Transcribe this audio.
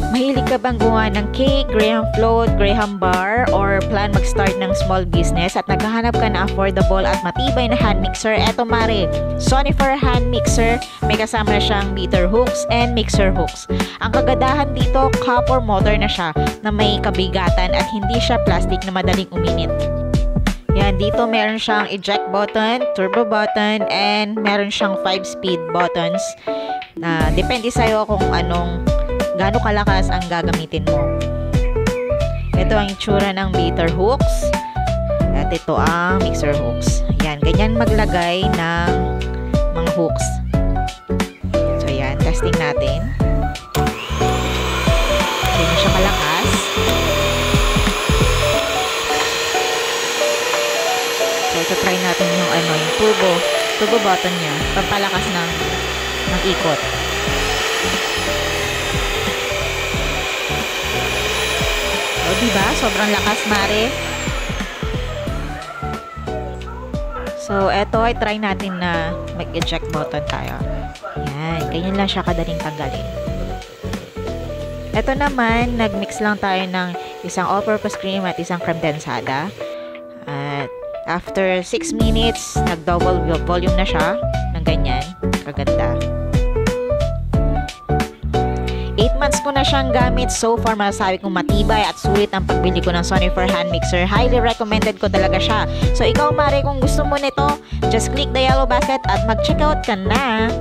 Mahilig ka bang gumawa ng cake, graham float, graham bar, or plan mag-start ng small business at naghahanap ka na affordable at matibay na hand mixer? Eto mare, Sonifer hand mixer, may kasama na siyang beater hooks and mixer hooks. Ang kagandahan dito, copper motor na siya na may kabigatan at hindi siya plastic na madaling uminit. Yan, dito meron siyang eject button, turbo button, and meron siyang 5-speed buttons na depende sa'yo kung gaano kalakas ang gagamitin mo. Ito ang itsura ng beater hooks at ito ang mixer hooks. Yan, ganyan maglagay ng mga hooks. So yan, testing natin. Hindi na siya kalakas. So ito try natin yung turbo button niya, pampalakas ng ikot. O diba? Sobrang lakas mare. So eto ay try natin na mag-eject button tayo. Yan, ganyan lang siya kadaling tanggalin. Eto naman, nag-mix lang tayo ng isang all-purpose cream at isang creme densada. At after 6 minutes, nag-double volume na siya ng ganyan. Kaganda. 8 months ko na siyang gamit. So far, masasabi kong matibay at sulit ang pagbili ko ng Sonifer hand mixer. Highly recommended ko talaga siya. So ikaw mare, kung gusto mo nito, just click the yellow basket at mag-checkout ka na.